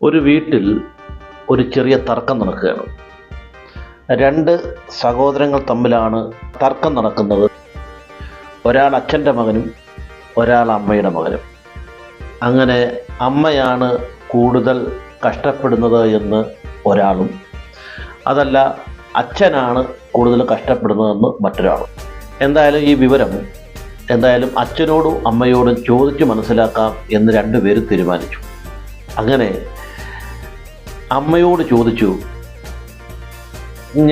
ഒരു വീട്ടിൽ ഒരു ചെറിയ തർക്കം നടക്കുകയാണ്. രണ്ട് സഹോദരങ്ങൾ തമ്മിലാണ് തർക്കം നടക്കുന്നത്. ഒരാൾ അച്ഛൻ്റെ മകനും ഒരാൾ അമ്മയുടെ മകനും. അങ്ങനെ അമ്മയാണ് കൂടുതൽ കഷ്ടപ്പെടുന്നത് എന്ന് ഒരാളും, അതല്ല അച്ഛനാണ് കൂടുതൽ കഷ്ടപ്പെടുന്നതെന്ന് മറ്റൊരാളും. എന്തായാലും ഈ വിവരം അച്ഛനോടും അമ്മയോടും ചോദിച്ച് മനസ്സിലാക്കാം എന്ന് രണ്ടുപേരും തീരുമാനിച്ചു. അങ്ങനെ അമ്മയോട് ചോദിച്ചു,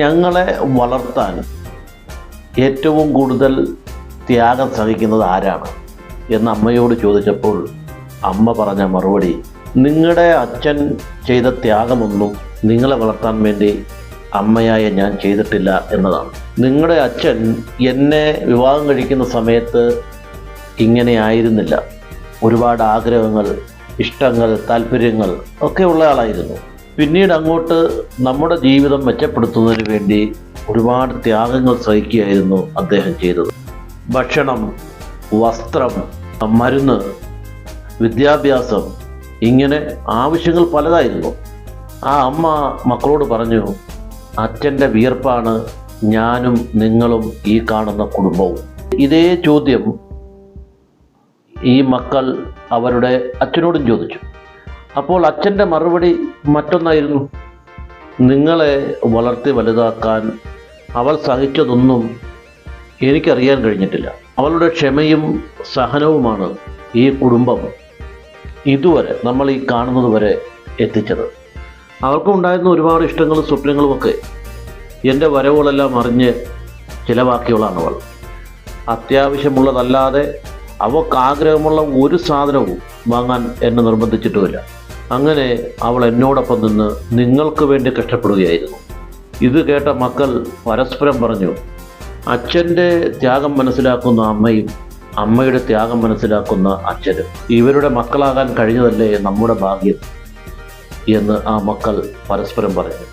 ഞങ്ങളെ വളർത്താൻ ഏറ്റവും കൂടുതൽ ത്യാഗം സഹിക്കുന്നത് ആരാണ് എന്ന് അമ്മയോട് ചോദിച്ചപ്പോൾ അമ്മ പറഞ്ഞ മറുപടി, നിങ്ങളുടെ അച്ഛൻ ചെയ്ത ത്യാഗമൊന്നും നിങ്ങളെ വളർത്താൻ വേണ്ടി അമ്മയായ ഞാൻ ചെയ്തിട്ടില്ല എന്നതാണ്. നിങ്ങളുടെ അച്ഛൻ എന്നെ വിവാഹം കഴിക്കുന്ന സമയത്ത് ഇങ്ങനെ ആയിരുന്നില്ല. ഒരുപാട് ആഗ്രഹങ്ങൾ, ഇഷ്ടങ്ങൾ, താല്പര്യങ്ങൾ ഒക്കെ ഉള്ള ആളായിരുന്നു. പിന്നീട് അങ്ങോട്ട് നമ്മുടെ ജീവിതം മെച്ചപ്പെടുത്തുന്നതിന് വേണ്ടി ഒരുപാട് ത്യാഗങ്ങൾ സഹിക്കുകയായിരുന്നു അദ്ദേഹം ചെയ്തത്. ഭക്ഷണം, വസ്ത്രം, മരുന്ന്, വിദ്യാഭ്യാസം, ഇങ്ങനെ ആവശ്യങ്ങൾ പലതായിരുന്നു. ആ അമ്മ മക്കളോട് പറഞ്ഞു, അച്ഛൻ്റെ വിയർപ്പാണ് ഞാനും നിങ്ങളും ഈ കാണുന്ന കുടുംബവും. ഇതേ ചോദ്യം ഈ മക്കൾ അവരുടെ അച്ഛനോടും ചോദിച്ചു. അപ്പോൾ അച്ഛൻ്റെ മറുപടി മറ്റൊന്നായിരുന്നു, നിങ്ങളെ വളർത്തി വലുതാക്കാൻ അവൾ സഹിച്ചതൊന്നും എനിക്കറിയാൻ കഴിഞ്ഞിട്ടില്ല. അവളുടെ ക്ഷമയും സഹനവുമാണ് ഈ കുടുംബം ഇതുവരെ നമ്മൾ ഈ കാണുന്നത് വരെ എത്തിച്ചത്. അവർക്കുണ്ടായിരുന്ന ഒരുപാട് ഇഷ്ടങ്ങളും സ്വപ്നങ്ങളുമൊക്കെ എൻ്റെ വരവുകളെല്ലാം അറിഞ്ഞ് ചിലവാക്കിയവളാണ് അവൾ. അത്യാവശ്യമുള്ളതല്ലാതെ അവൾക്ക് ആഗ്രഹമുള്ള ഒരു സാധനവും വാങ്ങാൻ എന്നെ നിർബന്ധിച്ചിട്ടുമില്ല. അങ്ങനെ അവൾ എന്നോടൊപ്പം നിന്ന് നിങ്ങൾക്ക് വേണ്ടി കഷ്ടപ്പെടുകയായിരുന്നു. ഇത് കേട്ട മക്കൾ പരസ്പരം പറഞ്ഞു, അച്ഛൻ്റെ ത്യാഗം മനസ്സിലാക്കുന്ന അമ്മയും അമ്മയുടെ ത്യാഗം മനസ്സിലാക്കുന്ന അച്ഛനും ഇവരുടെ മക്കളാകാൻ കഴിഞ്ഞതല്ലേ നമ്മുടെ ഭാഗ്യം എന്ന് ആ മക്കൾ പരസ്പരം പറഞ്ഞു.